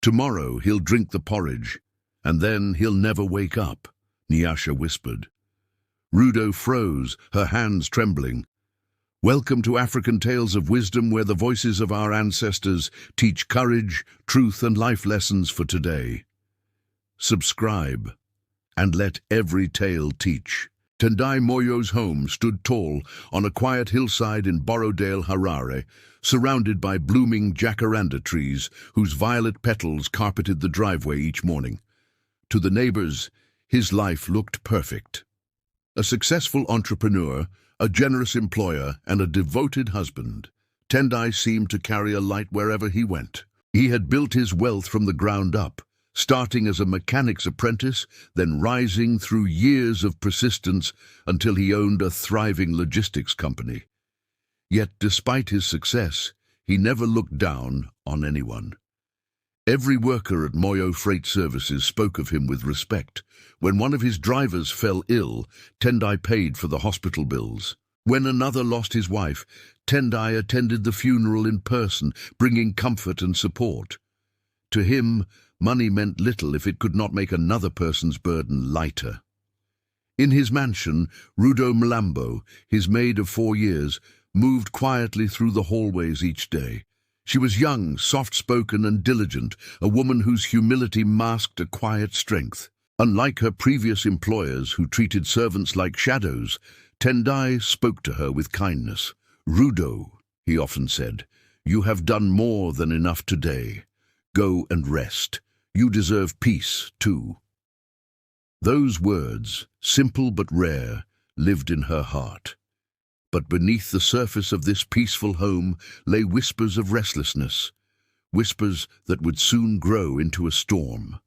Tomorrow he'll drink the porridge, and then he'll never wake up, Nyasha whispered. Rudo froze, her hands trembling. Welcome to African Tales of Wisdom, where the voices of our ancestors teach courage, truth, and life lessons for today. Subscribe, and let every tale teach. Tendai Moyo's home stood tall on a quiet hillside in Borodale, Harare, surrounded by blooming jacaranda trees whose violet petals carpeted the driveway each morning. To the neighbors, his life looked perfect. A successful entrepreneur, a generous employer, and a devoted husband, Tendai seemed to carry a light wherever he went. He had built his wealth from the ground up, starting as a mechanic's apprentice, then rising through years of persistence until he owned a thriving logistics company. Yet, despite his success, he never looked down on anyone. Every worker at Moyo Freight Services spoke of him with respect. When one of his drivers fell ill, Tendai paid for the hospital bills. When another lost his wife, Tendai attended the funeral in person, bringing comfort and support. To him, money meant little if it could not make another person's burden lighter. In his mansion, Rudo Mlambo, his maid of 4 years, moved quietly through the hallways each day. She was young, soft-spoken, and diligent, a woman whose humility masked a quiet strength. Unlike her previous employers, who treated servants like shadows, Tendai spoke to her with kindness. "Rudo," he often said, "you have done more than enough today. Go and rest. You deserve peace, too." Those words, simple but rare, lived in her heart. But beneath the surface of this peaceful home lay whispers of restlessness, whispers that would soon grow into a storm.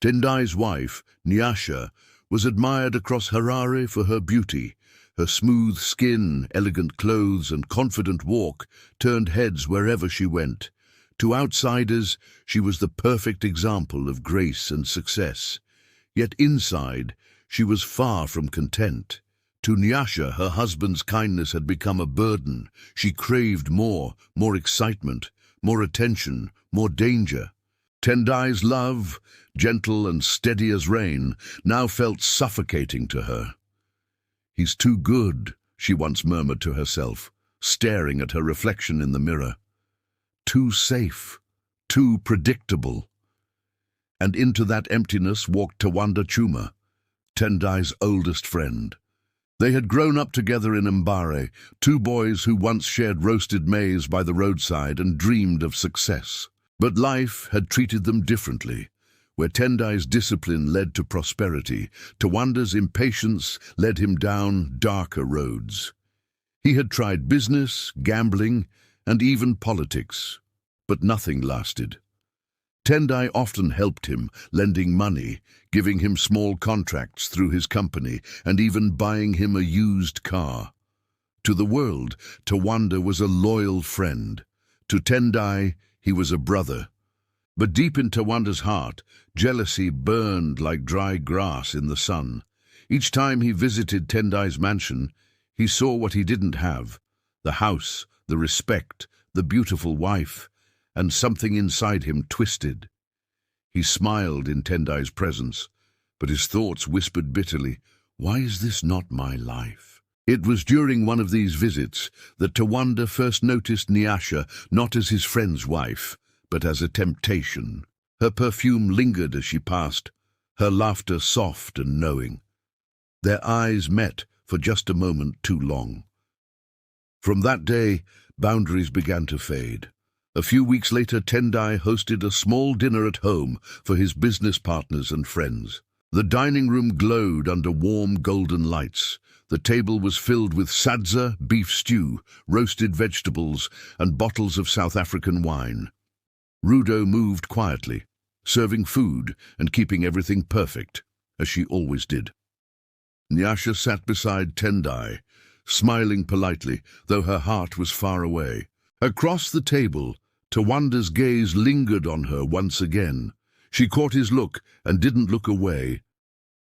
Tendai's wife, Nyasha, was admired across Harare for her beauty. Her smooth skin, elegant clothes, and confident walk turned heads wherever she went. To outsiders, she was the perfect example of grace and success. Yet inside, she was far from content. To Nyasha, her husband's kindness had become a burden. She craved more excitement, more attention, more danger. Tendai's love, gentle and steady as rain, now felt suffocating to her. "He's too good," she once murmured to herself, staring at her reflection in the mirror. "Too safe, too predictable." And into that emptiness walked Tawanda Chuma, Tendai's oldest friend. They had grown up together in Mbare, 2 boys who once shared roasted maize by the roadside and dreamed of success. But life had treated them differently. Where Tendai's discipline led to prosperity, Tawanda's impatience led him down darker roads. He had tried business, gambling, and even politics, but nothing lasted. Tendai often helped him, lending money, giving him small contracts through his company, and even buying him a used car. To the world, Tawanda was a loyal friend. To Tendai, he was a brother. But deep in Tawanda's heart, jealousy burned like dry grass in the sun. Each time he visited Tendai's mansion, he saw what he didn't have: the house, the respect, the beautiful wife, and something inside him twisted. He smiled in Tendai's presence, but his thoughts whispered bitterly, "Why is this not my life?" It was during one of these visits that Tawanda first noticed Nyasha not as his friend's wife, but as a temptation. Her perfume lingered as she passed, her laughter soft and knowing. Their eyes met for just a moment too long. From that day, boundaries began to fade. A few weeks later, Tendai hosted a small dinner at home for his business partners and friends. The dining room glowed under warm golden lights. The table was filled with sadza, beef stew, roasted vegetables, and bottles of South African wine. Rudo moved quietly, serving food and keeping everything perfect, as she always did. Nyasha sat beside Tendai, smiling politely, though her heart was far away. Across the table, Tawanda's gaze lingered on her once again. She caught his look and didn't look away.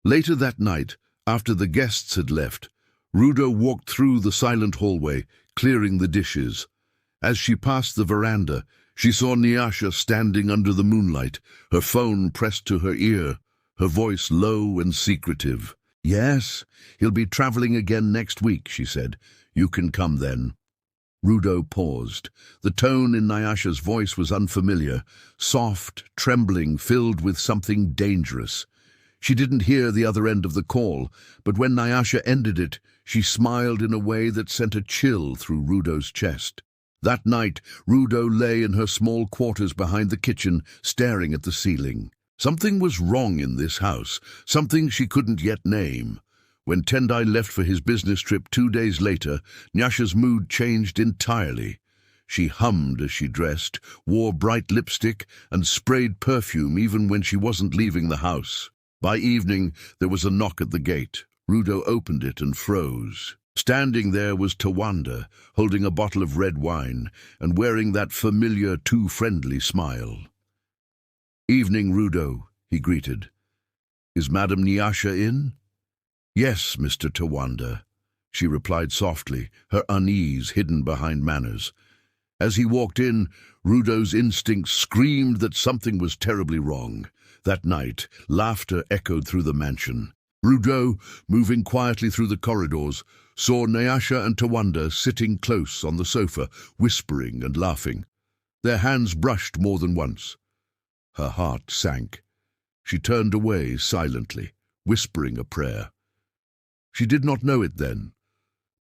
Later that night, after the guests had left, Rudo walked through the silent hallway, clearing the dishes. As she passed the veranda, She saw Nyasha standing under the moonlight, her phone pressed to her ear, her voice low and secretive. "Yes, he'll be traveling again next week," she said. "You can come then." Rudo paused. The tone in Nyasha's voice was unfamiliar, soft, trembling, filled with something dangerous. She didn't hear the other end of the call, but when Nyasha ended it, she smiled in a way that sent a chill through Rudo's chest. That night, Rudo lay in her small quarters behind the kitchen, staring at the ceiling. Something was wrong in this house, something she couldn't yet name. When Tendai left for his business trip 2 days later, Nyasha's mood changed entirely. She hummed as she dressed, wore bright lipstick, and sprayed perfume even when she wasn't leaving the house. By evening, there was a knock at the gate. Rudo opened it and froze. Standing there was Tawanda, holding a bottle of red wine, and wearing that familiar, too friendly smile. "Evening, Rudo," he greeted. "Is Madam Nyasha in?" "Yes, Mr. Tawanda," she replied softly, her unease hidden behind manners. As he walked in, Rudo's instincts screamed that something was terribly wrong. That night, laughter echoed through the mansion. Rudo, moving quietly through the corridors, saw Nyasha and Tawanda sitting close on the sofa, whispering and laughing. Their hands brushed more than once. Her heart sank. She turned away silently, whispering a prayer. She did not know it then,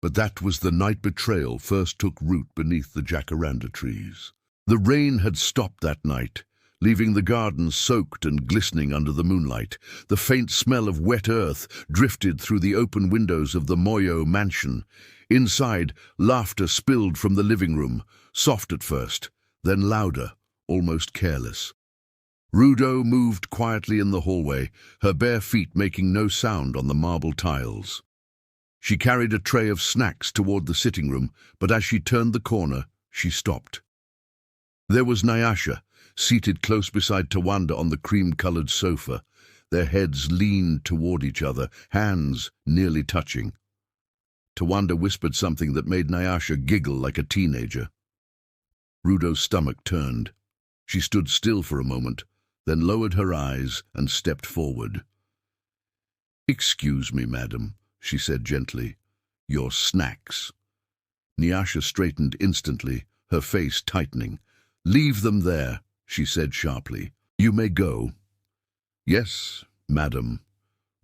but that was the night betrayal first took root beneath the jacaranda trees. The rain had stopped that night, leaving the garden soaked and glistening under the moonlight. The faint smell of wet earth drifted through the open windows of the Moyo mansion. Inside, laughter spilled from the living room, soft at first, then louder, almost careless. Rudo moved quietly in the hallway, her bare feet making no sound on the marble tiles. She carried a tray of snacks toward the sitting room, but as she turned the corner, she stopped. There was Nyasha, seated close beside Tawanda on the cream-colored sofa. Their heads leaned toward each other, hands nearly touching. Tawanda whispered something that made Nyasha giggle like a teenager. Rudo's stomach turned. She stood still for a moment, then lowered her eyes and stepped forward. "Excuse me, madam," she said gently. "Your snacks." Nyasha straightened instantly, her face tightening. "Leave them there," she said sharply. "You may go." "Yes, madam,"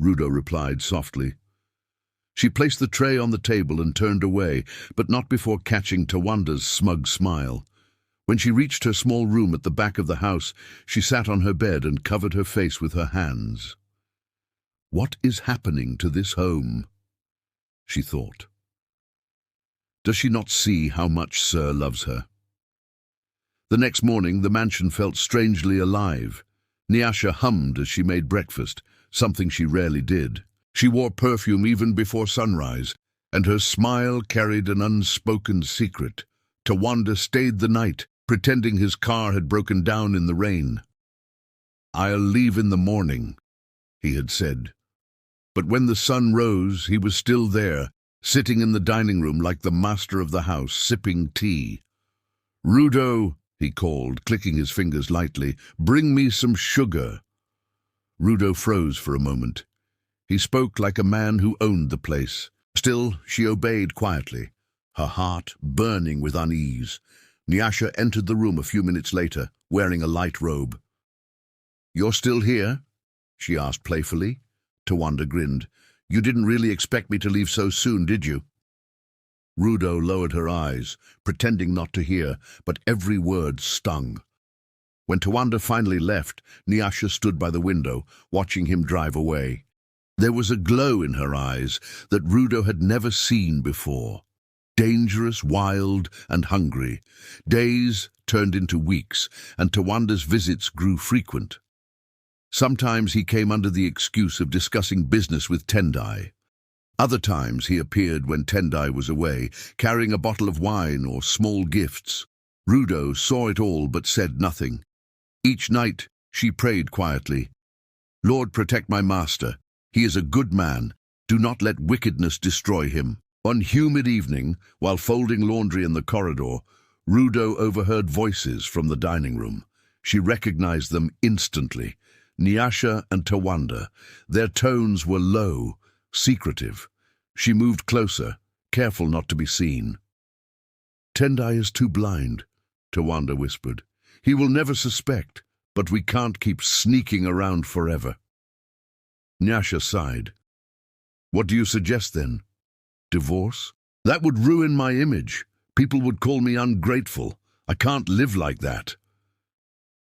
Rudo replied softly. She placed the tray on the table and turned away, but not before catching Tawanda's smug smile. When she reached her small room at the back of the house, she sat on her bed and covered her face with her hands. "What is happening to this home?" she thought. Does she not see how much Sir loves her? The next morning, the mansion felt strangely alive. Nyasha hummed as she made breakfast, something she rarely did. She wore perfume even before sunrise, and her smile carried an unspoken secret. Tawanda stayed the night, pretending his car had broken down in the rain. "I'll leave in the morning," he had said. But when the sun rose, he was still there, sitting in the dining room like the master of the house, sipping tea. "Rudo," he called, clicking his fingers lightly, "bring me some sugar." Rudo froze for a moment. He spoke like a man who owned the place. Still, she obeyed quietly, her heart burning with unease. Nyasha entered the room a few minutes later, wearing a light robe. "You're still here?" she asked playfully. Tawanda grinned. "You didn't really expect me to leave so soon, did you?" Rudo lowered her eyes, pretending not to hear, but every word stung. When Tawanda finally left, Nyasha stood by the window, watching him drive away. There was a glow in her eyes that Rudo had never seen before. Dangerous, wild, and hungry. Days turned into weeks, and Tawanda's visits grew frequent. Sometimes he came under the excuse of discussing business with Tendai. Other times he appeared when Tendai was away, carrying a bottle of wine or small gifts. Rudo saw it all but said nothing. Each night she prayed quietly, "Lord, protect my master. He is a good man. Do not let wickedness destroy him." One humid evening, while folding laundry in the corridor, Rudo overheard voices from the dining room. She recognized them instantly. Nyasha and Tawanda. Their tones were low, secretive. She moved closer, careful not to be seen. "Tendai is too blind," Tawanda whispered. "He will never suspect, but we can't keep sneaking around forever." Nyasha sighed. "What do you suggest then? Divorce? That would ruin my image. People would call me ungrateful. I can't live like that."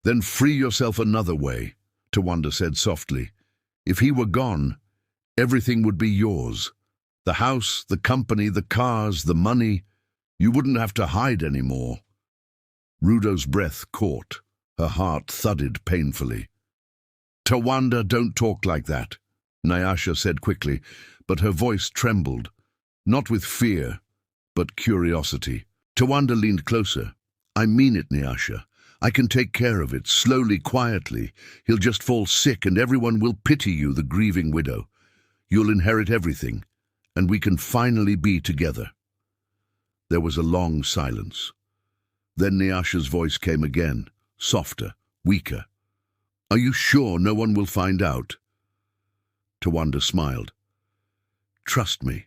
"Then free yourself another way," Tawanda said softly. "If he were gone, everything would be yours. The house, the company, the cars, the money. You wouldn't have to hide anymore." Rudo's breath caught. Her heart thudded painfully. "Tawanda, don't talk like that," Nyasha said quickly, but her voice trembled, not with fear, but curiosity. Tawanda leaned closer. "I mean it, Nyasha. I can take care of it, slowly, quietly. He'll just fall sick and everyone will pity you, the grieving widow. You'll inherit everything, and we can finally be together." There was a long silence. Then Nyasha's voice came again, softer, weaker. "Are you sure no one will find out?" Tawanda smiled. "Trust me."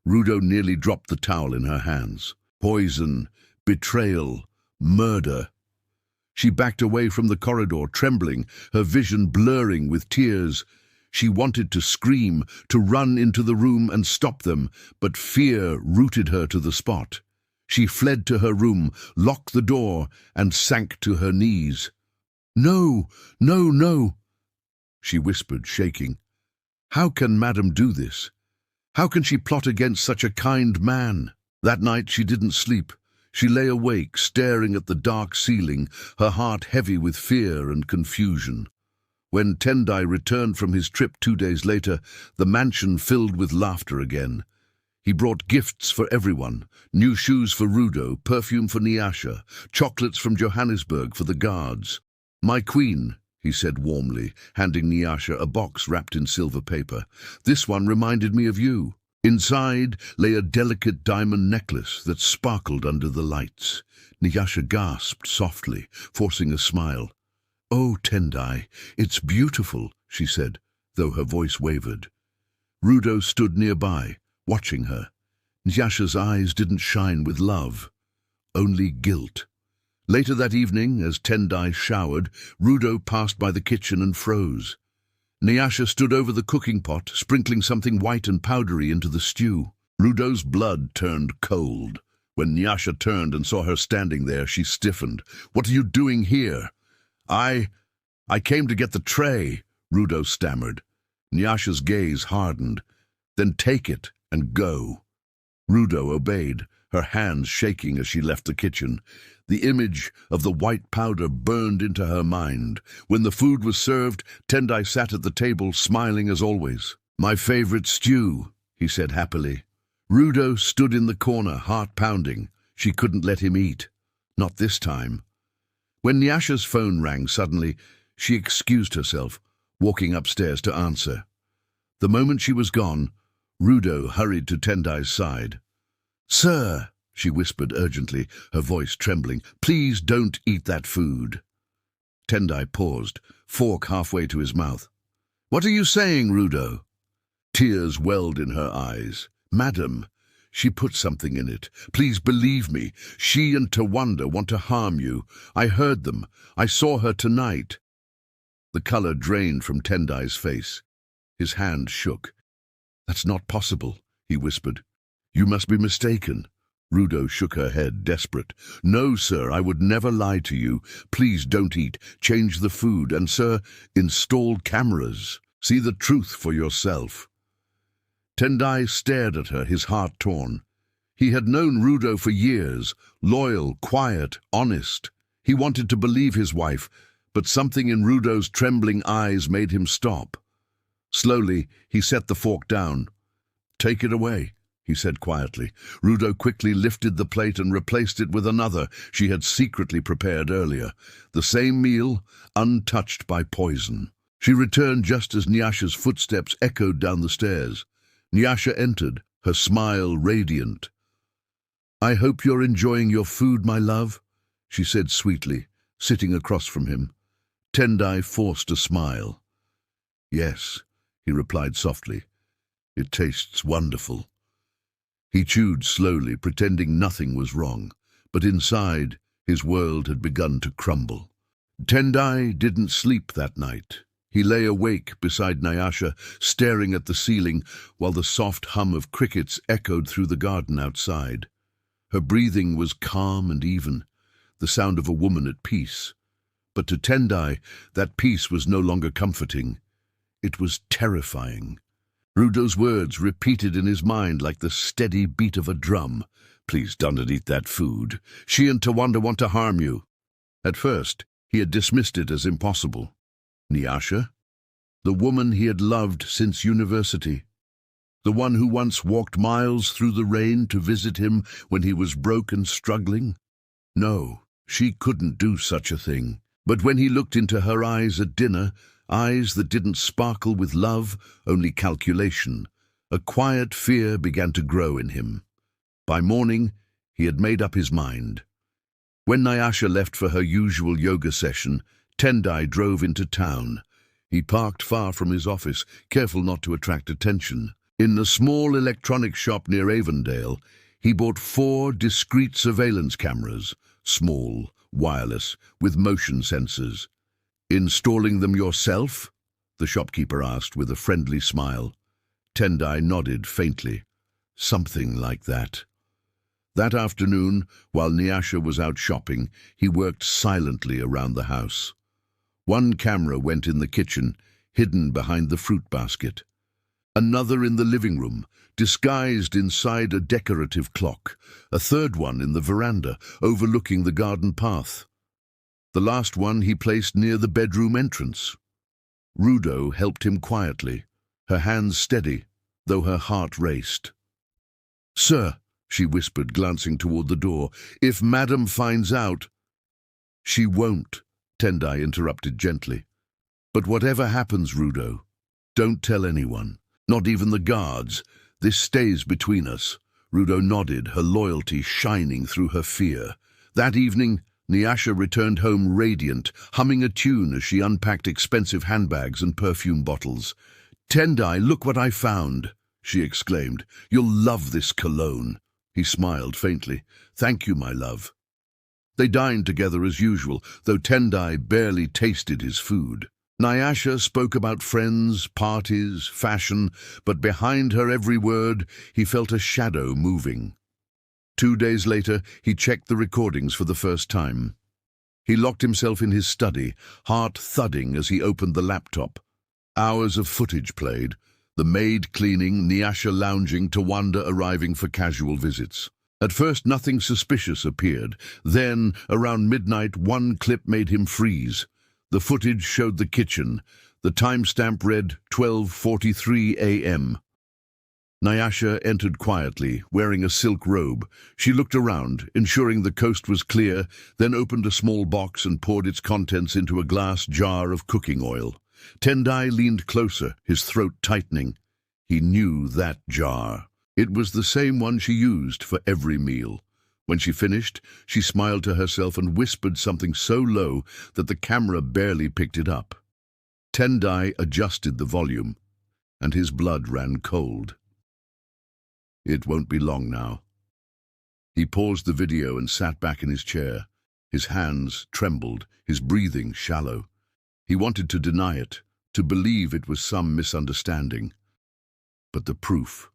Rudo nearly dropped the towel in her hands. Poison, betrayal, murder. She backed away from the corridor, trembling, her vision blurring with tears. She wanted to scream, to run into the room and stop them, but fear rooted her to the spot. She fled to her room, locked the door, and sank to her knees. "No, no, no," she whispered, shaking. "How can Madam do this? How can she plot against such a kind man?" That night she didn't sleep. She lay awake, staring at the dark ceiling, her heart heavy with fear and confusion. When Tendai returned from his trip 2 days later, the mansion filled with laughter again. He brought gifts for everyone, new shoes for Rudo, perfume for Nyasha, chocolates from Johannesburg for the guards. "My queen," he said warmly, handing Nyasha a box wrapped in silver paper. "This one reminded me of you." Inside lay a delicate diamond necklace that sparkled under the lights. Nyasha gasped softly, forcing a smile. "Oh, Tendai, it's beautiful," she said, though her voice wavered. Rudo stood nearby, watching her. Nyasha's eyes didn't shine with love, only guilt. Later that evening, as Tendai showered, Rudo passed by the kitchen and froze. Nyasha stood over the cooking pot, sprinkling something white and powdery into the stew. Rudo's blood turned cold. When Nyasha turned and saw her standing there, she stiffened. "What are you doing here?" I came to get the tray," Rudo stammered. Nyasha's gaze hardened. "Then take it and go." Rudo obeyed, her hands shaking as she left the kitchen. The image of the white powder burned into her mind. When the food was served, Tendai sat at the table, smiling as always. "My favorite stew," he said happily. Rudo stood in the corner, heart pounding. She couldn't let him eat. Not this time. When Nyasha's phone rang suddenly, she excused herself, walking upstairs to answer. The moment she was gone, Rudo hurried to Tendai's side. "Sir," she whispered urgently, her voice trembling, "please don't eat that food." Tendai paused, fork halfway to his mouth. "What are you saying, Rudo?" Tears welled in her eyes. "Madam, she put something in it. Please believe me. She and Tawanda want to harm you. I heard them. I saw her tonight." The color drained from Tendai's face. His hand shook. "That's not possible," he whispered. "You must be mistaken." Rudo shook her head, desperate. "No, sir, I would never lie to you. Please don't eat. Change the food. And, sir, install cameras. See the truth for yourself." Tendai stared at her, his heart torn. He had known Rudo for years, loyal, quiet, honest. He wanted to believe his wife, but something in Rudo's trembling eyes made him stop. Slowly, he set the fork down. "Take it away," he said quietly. Rudo quickly lifted the plate and replaced it with another she had secretly prepared earlier. The same meal, untouched by poison. She returned just as Nyasha's footsteps echoed down the stairs. Nyasha entered, her smile radiant. "I hope you're enjoying your food, my love," she said sweetly, sitting across from him. Tendai forced a smile. "Yes," he replied softly. "It tastes wonderful." He chewed slowly, pretending nothing was wrong, but inside, his world had begun to crumble. Tendai didn't sleep that night. He lay awake beside Nyasha, staring at the ceiling, while the soft hum of crickets echoed through the garden outside. Her breathing was calm and even, the sound of a woman at peace. But to Tendai, that peace was no longer comforting. It was terrifying. Rudo's words repeated in his mind like the steady beat of a drum. "Please don't eat that food. She and Tawanda want to harm you." At first, he had dismissed it as impossible. Nyasha? The woman he had loved since university. The one who once walked miles through the rain to visit him when he was broke and struggling? No, she couldn't do such a thing. But when he looked into her eyes at dinner, eyes that didn't sparkle with love, only calculation, a quiet fear began to grow in him. By morning, he had made up his mind. When Nyasha left for her usual yoga session, Tendai drove into town. He parked far from his office, careful not to attract attention. In the small electronics shop near Avondale, he bought 4 discreet surveillance cameras, small, wireless, with motion sensors. "Installing them yourself?" the shopkeeper asked with a friendly smile. Tendai nodded faintly. "Something like that." That afternoon, while Nyasha was out shopping, he worked silently around the house. One camera went in the kitchen, hidden behind the fruit basket. Another in the living room, disguised inside a decorative clock. A third one in the veranda, overlooking the garden path. The last one he placed near the bedroom entrance. Rudo helped him quietly, her hands steady, though her heart raced. "Sir," she whispered, glancing toward the door, "if Madam finds out—" "She won't," Tendai interrupted gently. "But whatever happens, Rudo, don't tell anyone, not even the guards. This stays between us." Rudo nodded, her loyalty shining through her fear. That evening, Nyasha returned home radiant, humming a tune as she unpacked expensive handbags and perfume bottles. "Tendai, look what I found," she exclaimed. "You'll love this cologne." He smiled faintly. "Thank you, my love." They dined together as usual, though Tendai barely tasted his food. Nyasha spoke about friends, parties, fashion, but behind her every word, he felt a shadow moving. 2 days later, he checked the recordings for the first time. He locked himself in his study, heart thudding as he opened the laptop. Hours of footage played, the maid cleaning, Nyasha lounging, Tawanda arriving for casual visits. At first, nothing suspicious appeared. Then, around midnight, one clip made him freeze. The footage showed the kitchen. The timestamp read 12:43 a.m. Nyasha entered quietly, wearing a silk robe. She looked around, ensuring the coast was clear, then opened a small box and poured its contents into a glass jar of cooking oil. Tendai leaned closer, his throat tightening. He knew that jar. It was the same one she used for every meal. When she finished, she smiled to herself and whispered something so low that the camera barely picked it up. Tendai adjusted the volume, and his blood ran cold. It won't be long now. He paused the video and sat back in his chair. His hands trembled, his breathing shallow. He wanted to deny it, to believe it was some misunderstanding. But the proof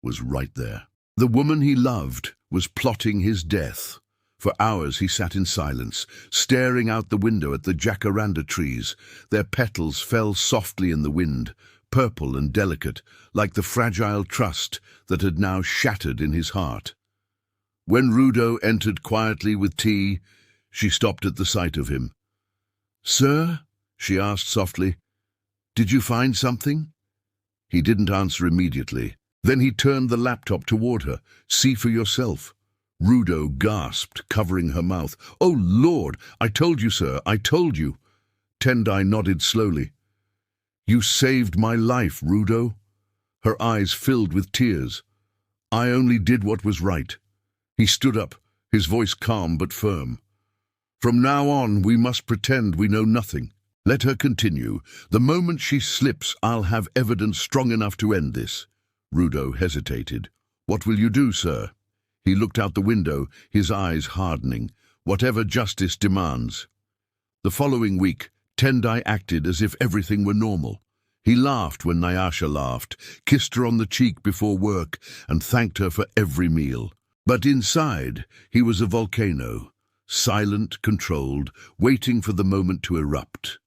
was right there. The woman he loved was plotting his death. For hours he sat in silence, staring out the window at the jacaranda trees. Their petals fell softly in the wind, purple and delicate, like the fragile trust that had now shattered in his heart. When Rudo entered quietly with tea, she stopped at the sight of him. "Sir?" she asked softly. "Did you find something?" He didn't answer immediately. Then he turned the laptop toward her. "See for yourself." Rudo gasped, covering her mouth. "Oh, Lord! I told you, sir, I told you." Tendai nodded slowly. "You saved my life, Rudo." Her eyes filled with tears. "I only did what was right." He stood up, his voice calm but firm. "From now on, we must pretend we know nothing. Let her continue. The moment she slips, I'll have evidence strong enough to end this." Rudo hesitated. "What will you do, sir?" He looked out the window, his eyes hardening. "Whatever justice demands." The following week, Tendai acted as if everything were normal. He laughed when Nyasha laughed, kissed her on the cheek before work, and thanked her for every meal. But inside, he was a volcano, silent, controlled, waiting for the moment to erupt.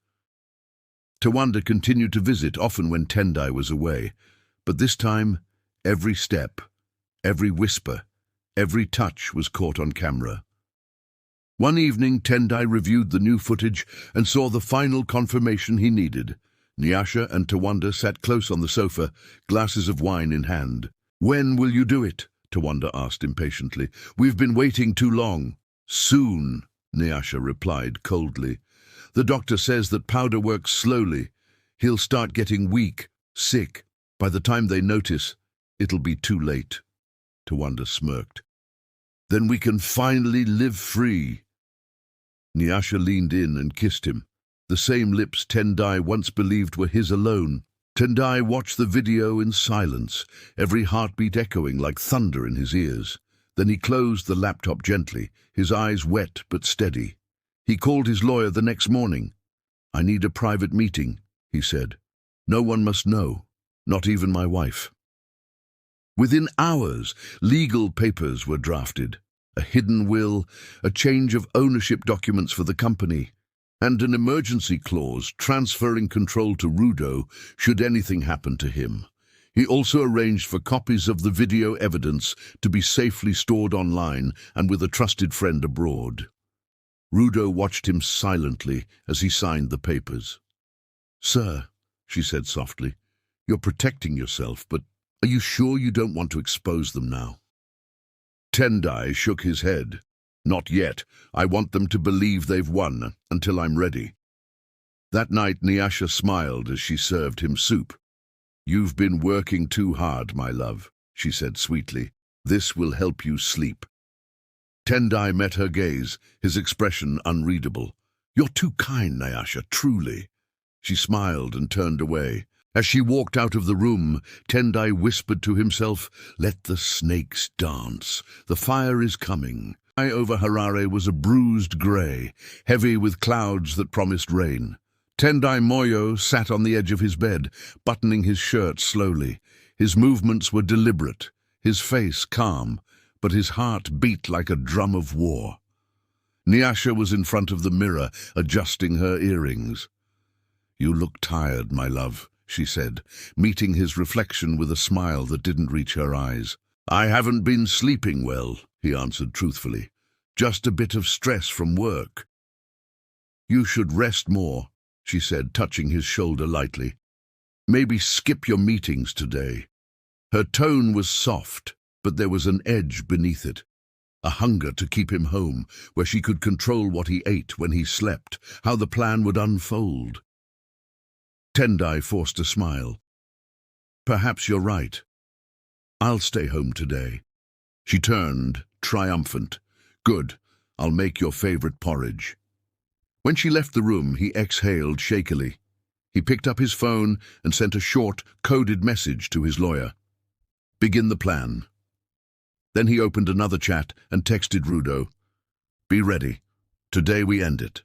Tawanda continued to visit, often when Tendai was away, but this time, every step, every whisper, every touch was caught on camera. One evening, Tendai reviewed the new footage and saw the final confirmation he needed. Nyasha and Tawanda sat close on the sofa, glasses of wine in hand. "When will you do it?" Tawanda asked impatiently. "We've been waiting too long." "Soon," Nyasha replied coldly. "The doctor says that powder works slowly. He'll start getting weak, sick. By the time they notice, it'll be too late." Tawanda smirked. "Then we can finally live free." Nyasha leaned in and kissed him, the same lips Tendai once believed were his alone. Tendai watched the video in silence, every heartbeat echoing like thunder in his ears. Then he closed the laptop gently, his eyes wet but steady. He called his lawyer the next morning. "I need a private meeting," he said. "No one must know, not even my wife." Within hours, legal papers were drafted. A hidden will, a change of ownership documents for the company, and an emergency clause transferring control to Rudo should anything happen to him. He also arranged for copies of the video evidence to be safely stored online and with a trusted friend abroad. Rudo watched him silently as he signed the papers. "Sir," she said softly, "you're protecting yourself, but are you sure you don't want to expose them now?" Tendai shook his head. "Not yet. I want them to believe they've won, until I'm ready." That night, Nyasha smiled as she served him soup. "You've been working too hard, my love," she said sweetly. "This will help you sleep." Tendai met her gaze, his expression unreadable. "You're too kind, Nyasha, truly." She smiled and turned away. As she walked out of the room, Tendai whispered to himself, "Let the snakes dance. The fire is coming." High over Harare was a bruised grey, heavy with clouds that promised rain. Tendai Moyo sat on the edge of his bed, buttoning his shirt slowly. His movements were deliberate, his face calm, but his heart beat like a drum of war. Nyasha was in front of the mirror, adjusting her earrings. "You look tired, my love," she said, meeting his reflection with a smile that didn't reach her eyes. "I haven't been sleeping well," he answered truthfully. "Just a bit of stress from work." "You should rest more," she said, touching his shoulder lightly. "Maybe skip your meetings today." Her tone was soft, but there was an edge beneath it. A hunger to keep him home, where she could control what he ate when he slept, how the plan would unfold. Tendai forced a smile. "Perhaps you're right. I'll stay home today." She turned, triumphant. "Good. I'll make your favorite porridge." When she left the room, he exhaled shakily. He picked up his phone and sent a short, coded message to his lawyer. "Begin the plan." Then he opened another chat and texted Rudo. "Be ready. Today we end it."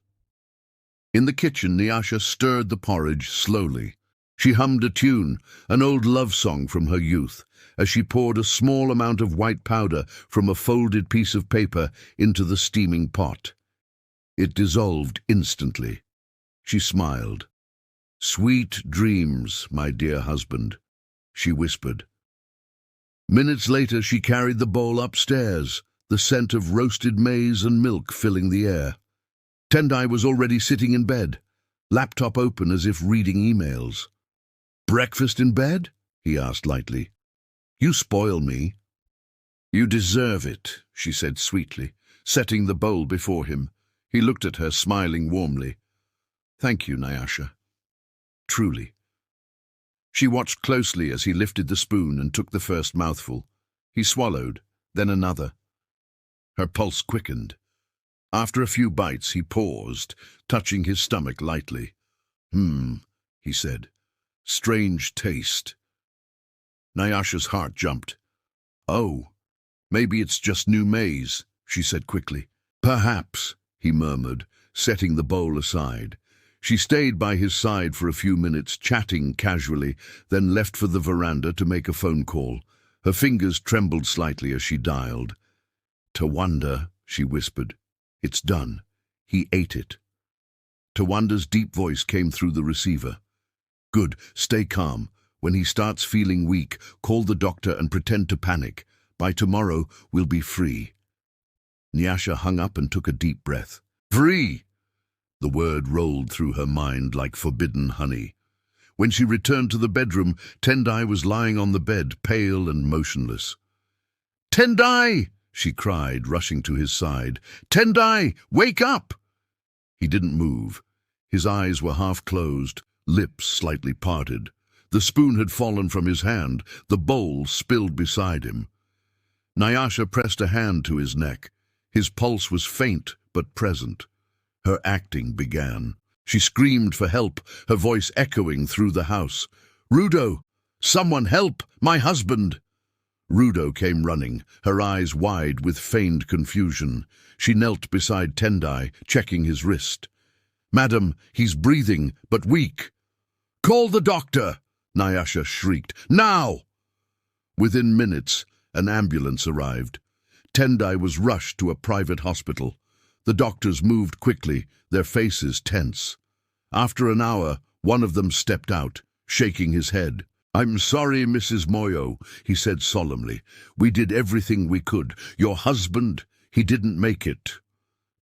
In the kitchen, Nyasha stirred the porridge slowly. She hummed a tune, an old love song from her youth, as she poured a small amount of white powder from a folded piece of paper into the steaming pot. It dissolved instantly. She smiled. "Sweet dreams, my dear husband," she whispered. Minutes later, she carried the bowl upstairs, the scent of roasted maize and milk filling the air. Tendai was already sitting in bed, laptop open as if reading emails. "Breakfast in bed?" he asked lightly. "You spoil me." "You deserve it," she said sweetly, setting the bowl before him. He looked at her, smiling warmly. "Thank you, Nyasha. Truly." She watched closely as he lifted the spoon and took the first mouthful. He swallowed, then another. Her pulse quickened. After a few bites, he paused, touching his stomach lightly. He said. Strange taste. Nyasha's heart jumped. Oh, maybe it's just new maize, she said quickly. Perhaps, he murmured, setting the bowl aside. She stayed by his side for a few minutes, chatting casually, then left for the veranda to make a phone call. Her fingers trembled slightly as she dialed. Tawanda, she whispered. It's done. He ate it. Tawanda's deep voice came through the receiver. Good, stay calm. When he starts feeling weak, call the doctor and pretend to panic. By tomorrow, we'll be free. Nyasha hung up and took a deep breath. Free! The word rolled through her mind like forbidden honey. When she returned to the bedroom, Tendai was lying on the bed, pale and motionless. Tendai! She cried, rushing to his side. Tendai, wake up! He didn't move. His eyes were half closed, lips slightly parted. The spoon had fallen from his hand, the bowl spilled beside him. Nyasha pressed a hand to his neck. His pulse was faint but present. Her acting began. She screamed for help, her voice echoing through the house. Rudo! Someone help! My husband! Rudo came running, her eyes wide with feigned confusion. She knelt beside Tendai, checking his wrist. Madam, he's breathing, but weak. Call the doctor! Nyasha shrieked. Now! Within minutes, an ambulance arrived. Tendai was rushed to a private hospital. The doctors moved quickly, their faces tense. After an hour, one of them stepped out, shaking his head. I'm sorry, Mrs. Moyo, he said solemnly. We did everything we could. Your husband, he didn't make it.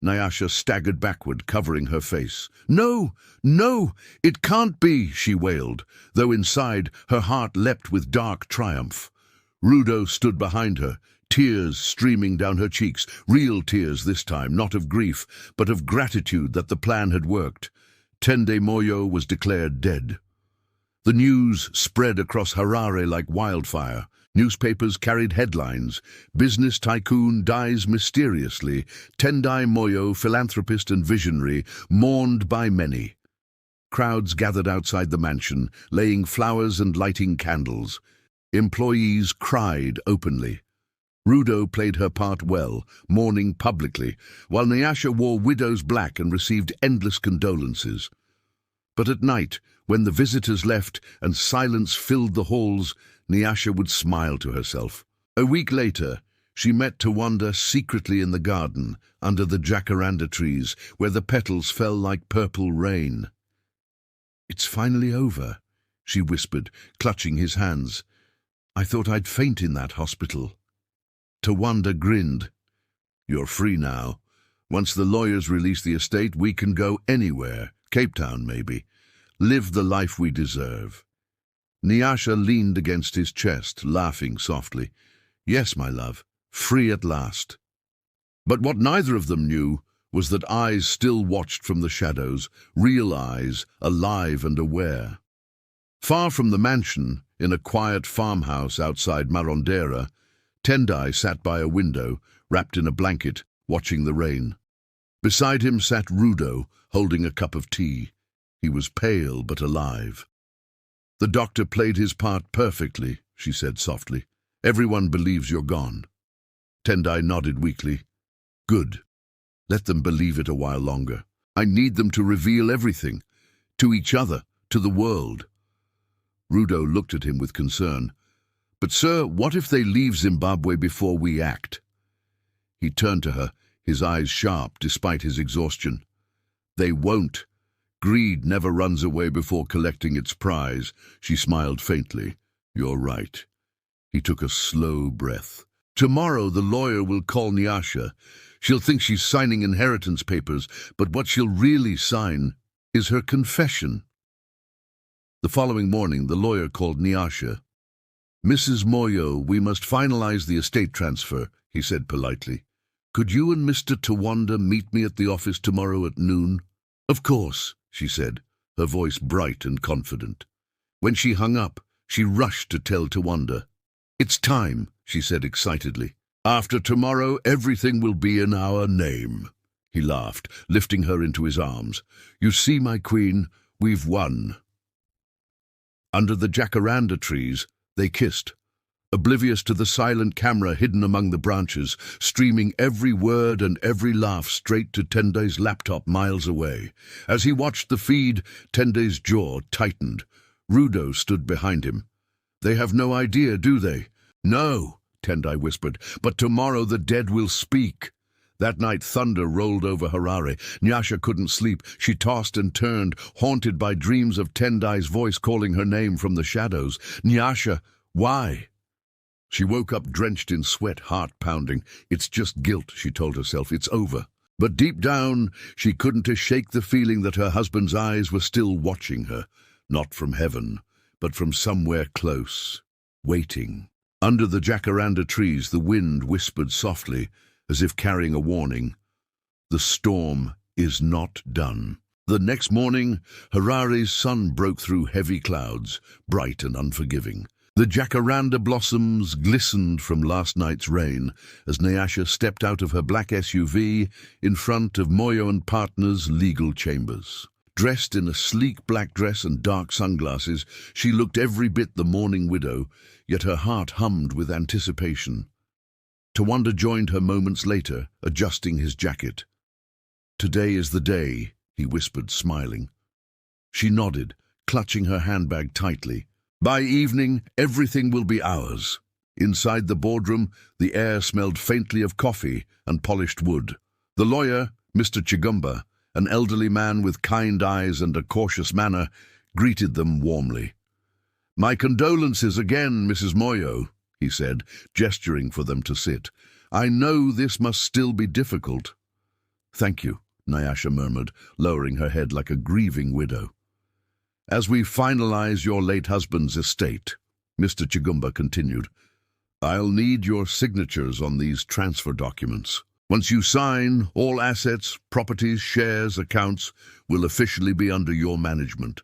Nyasha staggered backward, covering her face. No, no, it can't be, she wailed, though inside her heart leapt with dark triumph. Rudo stood behind her, tears streaming down her cheeks, real tears this time, not of grief, but of gratitude that the plan had worked. Tendai Moyo was declared dead. The news spread across Harare like wildfire. Newspapers carried headlines. Business tycoon dies mysteriously. Tendai Moyo, philanthropist and visionary, mourned by many. Crowds gathered outside the mansion, laying flowers and lighting candles. Employees cried openly. Rudo played her part well, mourning publicly, while Nyasha wore widow's black and received endless condolences. But at night, when the visitors left and silence filled the halls, Nyasha would smile to herself. A week later, she met Tawanda secretly in the garden, under the jacaranda trees, where the petals fell like purple rain. It's finally over, she whispered, clutching his hands. I thought I'd faint in that hospital. Tawanda grinned. You're free now. Once the lawyers release the estate, we can go anywhere. Cape Town, maybe. Live the life we deserve. Nyasha leaned against his chest, laughing softly. Yes, my love, free at last. But what neither of them knew was that eyes still watched from the shadows, real eyes, alive and aware. Far from the mansion, in a quiet farmhouse outside Marondera, Tendai sat by a window, wrapped in a blanket, watching the rain. Beside him sat Rudo, holding a cup of tea. He was pale but alive. The doctor played his part perfectly, she said softly. Everyone believes you're gone. Tendai nodded weakly. Good. Let them believe it a while longer. I need them to reveal everything. To each other, to the world. Rudo looked at him with concern. But, sir, what if they leave Zimbabwe before we act? He turned to her, his eyes sharp despite his exhaustion. They won't. Greed never runs away before collecting its prize. She smiled faintly. You're right. He took a slow breath. Tomorrow the lawyer will call Nyasha. She'll think she's signing inheritance papers, but what she'll really sign is her confession. The following morning the lawyer called Nyasha. Mrs. Moyo, we must finalize the estate transfer, he said politely. Could you and Mr. Tawanda meet me at the office tomorrow at noon? Of course, she said, her voice bright and confident. When she hung up, she rushed to tell Tawanda. It's time, she said excitedly. After tomorrow, everything will be in our name. He laughed, lifting her into his arms. You see, my queen, we've won. Under the jacaranda trees, they kissed, oblivious to the silent camera hidden among the branches, streaming every word and every laugh straight to Tendai's laptop miles away. As he watched the feed, Tendai's jaw tightened. Rudo stood behind him. They have no idea, do they? No, Tendai whispered, but tomorrow the dead will speak. That night thunder rolled over Harare. Nyasha couldn't sleep. She tossed and turned, haunted by dreams of Tendai's voice calling her name from the shadows. Nyasha, why? She woke up drenched in sweat, heart pounding. It's just guilt, she told herself. It's over. But deep down, she couldn't shake the feeling that her husband's eyes were still watching her, not from heaven, but from somewhere close, waiting. Under the jacaranda trees, the wind whispered softly, as if carrying a warning. The storm is not done. The next morning, Harare's sun broke through heavy clouds, bright and unforgiving. The jacaranda blossoms glistened from last night's rain as Nyasha stepped out of her black SUV in front of Moyo and Partner's legal chambers. Dressed in a sleek black dress and dark sunglasses, she looked every bit the mourning widow, yet her heart hummed with anticipation. Tawanda joined her moments later, adjusting his jacket. Today is the day, he whispered, smiling. She nodded, clutching her handbag tightly. By evening, everything will be ours. Inside the boardroom, the air smelled faintly of coffee and polished wood. The lawyer, Mr. Chigumba, an elderly man with kind eyes and a cautious manner, greeted them warmly. My condolences again, Mrs. Moyo, he said, gesturing for them to sit. I know this must still be difficult. Thank you, Nyasha murmured, lowering her head like a grieving widow. As we finalize your late husband's estate, Mr. Chigumba continued, I'll need your signatures on these transfer documents. Once you sign, all assets, properties, shares, accounts will officially be under your management.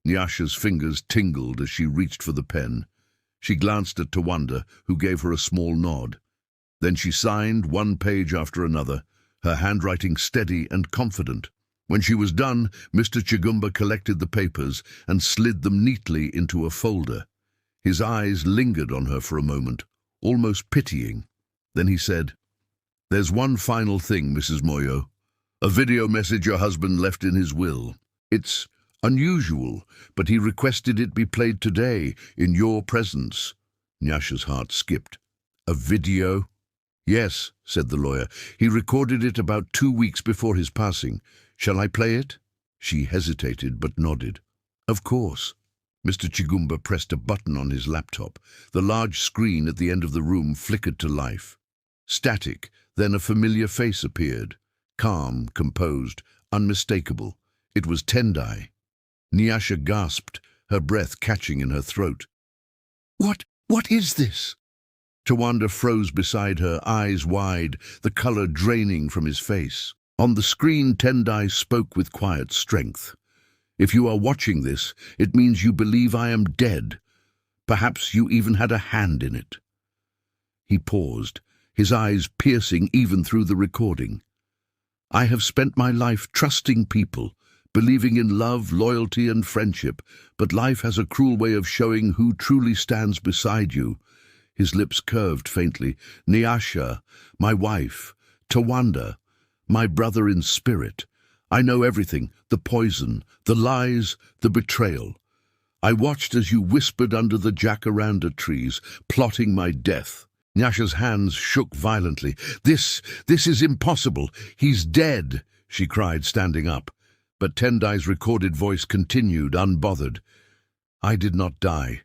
Nyasha's fingers tingled as she reached for the pen. She glanced at Tawanda, who gave her a small nod. Then she signed one page after another, her handwriting steady and confident. When she was done, Mr. Chigumba collected the papers and slid them neatly into a folder. His eyes lingered on her for a moment, almost pitying. Then he said, There's one final thing, Mrs. Moyo. A video message your husband left in his will. It's unusual, but he requested it be played today, in your presence. Nyasha's heart skipped. A video? Yes, said the lawyer. He recorded it about 2 weeks before his passing. Shall I play it? She hesitated, but nodded. Of course. Mr. Chigumba pressed a button on his laptop. The large screen at the end of the room flickered to life. Static, then a familiar face appeared. Calm, composed, unmistakable. It was Tendai. Nyasha gasped, her breath catching in her throat. What is this? Tawanda froze beside her, eyes wide, the color draining from his face. On the screen, Tendai spoke with quiet strength. If you are watching this, it means you believe I am dead. Perhaps you even had a hand in it. He paused, his eyes piercing even through the recording. I have spent my life trusting people, believing in love, loyalty, and friendship, but life has a cruel way of showing who truly stands beside you. His lips curved faintly. Nyasha, my wife, Tawanda, my brother in spirit. I know everything, the poison, the lies, the betrayal. I watched as you whispered under the jacaranda trees, plotting my death. Nyasha's hands shook violently. This is impossible. He's dead, she cried, standing up. But Tendai's recorded voice continued, unbothered. I did not die.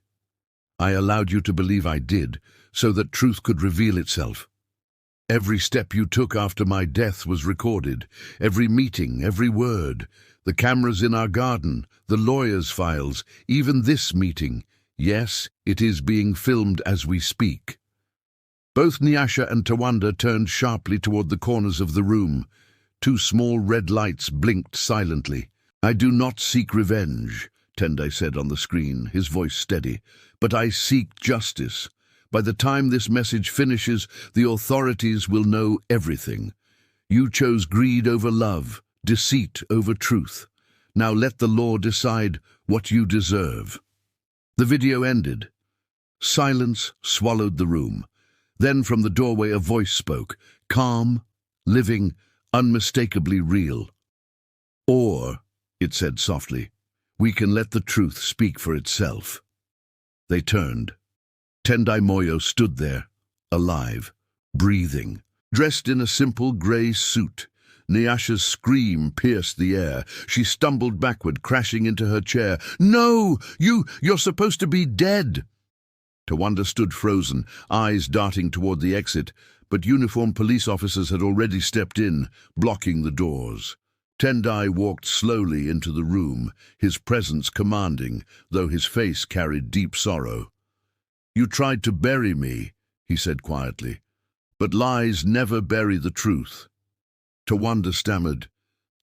I allowed you to believe I did, so that truth could reveal itself. Every step you took after my death was recorded, every meeting, every word, the cameras in our garden, the lawyer's files, even this meeting. Yes, it is being filmed as we speak. Both Nyasha and Tawanda turned sharply toward the corners of the room. 2 small red lights blinked silently. I do not seek revenge, Tendai said on the screen, his voice steady, but I seek justice. By the time this message finishes, the authorities will know everything. You chose greed over love, deceit over truth. Now let the law decide what you deserve." The video ended. Silence swallowed the room. Then from the doorway a voice spoke, calm, living, unmistakably real. "Or," it said softly, "we can let the truth speak for itself." They turned. Tendai Moyo stood there, alive, breathing, dressed in a simple grey suit. Nyasha's scream pierced the air. She stumbled backward, crashing into her chair. "No! You're supposed to be dead!" Tawanda stood frozen, eyes darting toward the exit, but uniformed police officers had already stepped in, blocking the doors. Tendai walked slowly into the room, his presence commanding, though his face carried deep sorrow. "You tried to bury me," he said quietly, "but lies never bury the truth." Tawanda stammered,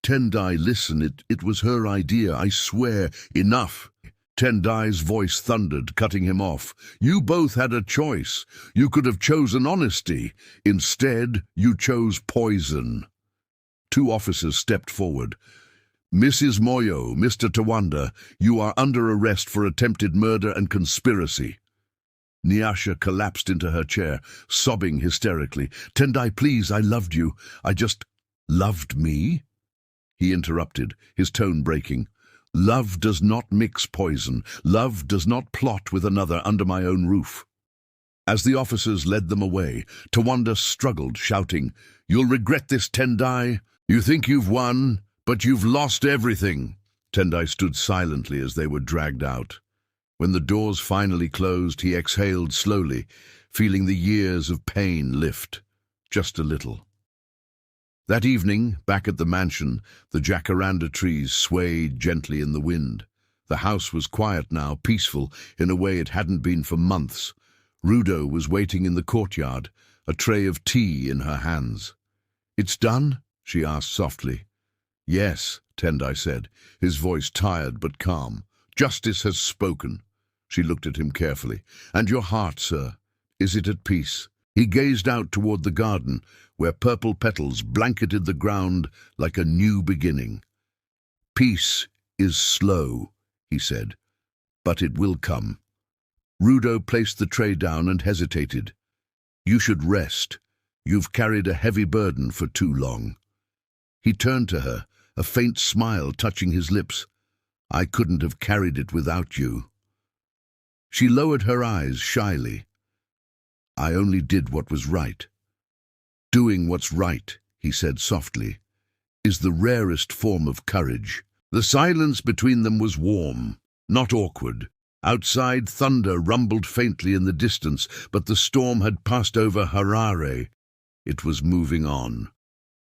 "Tendai, listen, it was her idea, I swear." "Enough!" Tendai's voice thundered, cutting him off. "You both had a choice. You could have chosen honesty. Instead, you chose poison." Two officers stepped forward. "Mrs. Moyo, Mr. Tawanda, you are under arrest for attempted murder and conspiracy." Nyasha collapsed into her chair, sobbing hysterically. "Tendai, please, I loved you. I just—" "Loved me?" He interrupted, his tone breaking. "Love does not mix poison. Love does not plot with another under my own roof." As the officers led them away, Tawanda struggled, shouting, "You'll regret this, Tendai. You think you've won, but you've lost everything." Tendai stood silently as they were dragged out. When the doors finally closed, he exhaled slowly, feeling the years of pain lift, just a little. That evening, back at the mansion, the jacaranda trees swayed gently in the wind. The house was quiet now, peaceful in a way it hadn't been for months. Rudo was waiting in the courtyard, a tray of tea in her hands. "It's done?" she asked softly. "Yes," Tendai said, his voice tired but calm. "Justice has spoken." She looked at him carefully. "And your heart, sir, is it at peace?" He gazed out toward the garden, where purple petals blanketed the ground like a new beginning. "Peace is slow," he said, "but it will come." Rudo placed the tray down and hesitated. "You should rest. You've carried a heavy burden for too long." He turned to her, a faint smile touching his lips. "I couldn't have carried it without you." She lowered her eyes shyly. "I only did what was right." "Doing what's right," he said softly, "is the rarest form of courage." The silence between them was warm, not awkward. Outside, thunder rumbled faintly in the distance, but the storm had passed over Harare. It was moving on.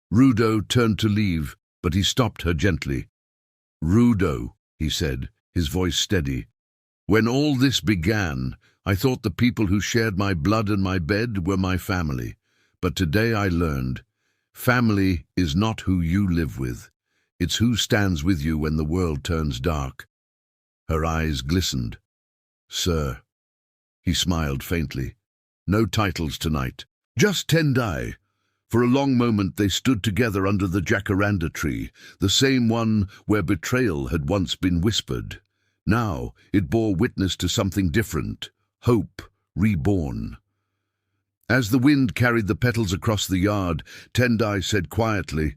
Rudo turned to leave, but he stopped her gently. "Rudo," he said, his voice steady, "when all this began, I thought the people who shared my blood and my bed were my family. But today I learned, family is not who you live with. It's who stands with you when the world turns dark." Her eyes glistened. "Sir." He smiled faintly. "No titles tonight. Just Tendai." For a long moment they stood together under the jacaranda tree, the same one where betrayal had once been whispered. Now it bore witness to something different, hope reborn. As the wind carried the petals across the yard, Tendai said quietly,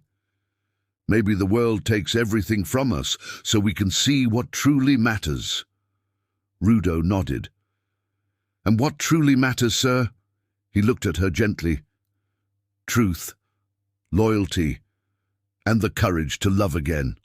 "Maybe the world takes everything from us so we can see what truly matters." Rudo nodded. "And what truly matters, sir?" He looked at her gently. "Truth, loyalty, and the courage to love again."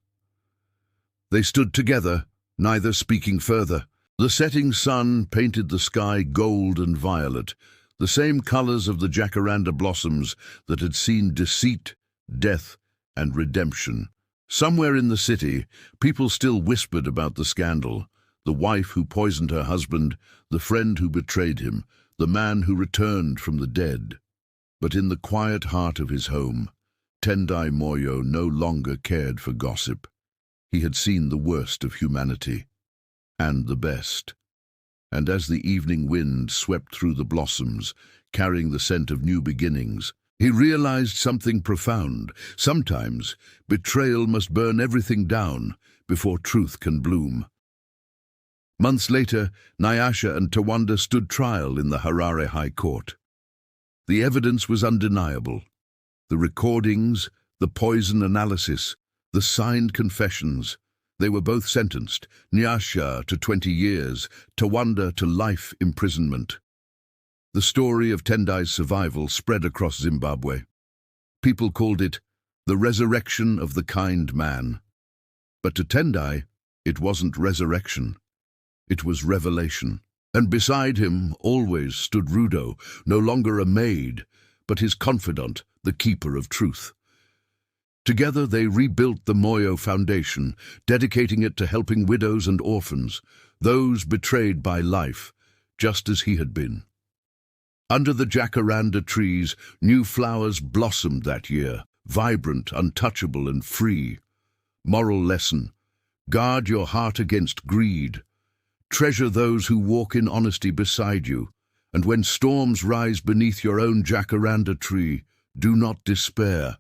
They stood together, neither speaking further. The setting sun painted the sky gold and violet, the same colors of the jacaranda blossoms that had seen deceit, death, and redemption. Somewhere in the city, people still whispered about the scandal, the wife who poisoned her husband, the friend who betrayed him, the man who returned from the dead. But in the quiet heart of his home, Tendai Moyo no longer cared for gossip. He had seen the worst of humanity, and the best. And as the evening wind swept through the blossoms, carrying the scent of new beginnings, he realized something profound. Sometimes, betrayal must burn everything down before truth can bloom. Months later, Nyasha and Tawanda stood trial in the Harare High Court. The evidence was undeniable. The recordings, the poison analysis, the signed confessions. They were both sentenced, Nyasha to 20 years, Tawanda to life imprisonment. The story of Tendai's survival spread across Zimbabwe. People called it the resurrection of the kind man. But to Tendai, it wasn't resurrection. It was revelation. And beside him always stood Rudo, no longer a maid, but his confidant, the keeper of truth. Together they rebuilt the Moyo Foundation, dedicating it to helping widows and orphans, those betrayed by life, just as he had been. Under the jacaranda trees, new flowers blossomed that year, vibrant, untouchable, and free. Moral lesson: guard your heart against greed. Treasure those who walk in honesty beside you, and when storms rise beneath your own jacaranda tree, do not despair,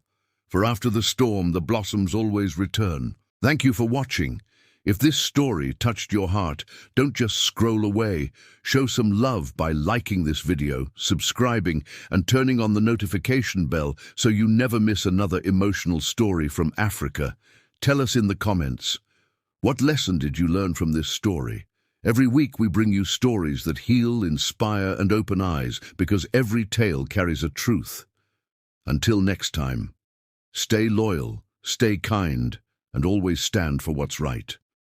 for after the storm the blossoms always return. Thank you for watching. If this story touched your heart, don't just scroll away. Show some love by liking this video, subscribing, and turning on the notification bell so you never miss another emotional story from Africa. Tell us in the comments, what lesson did you learn from this story? Every week we bring you stories that heal, inspire, and open eyes, because every tale carries a truth. Until next time, stay loyal, stay kind, and always stand for what's right.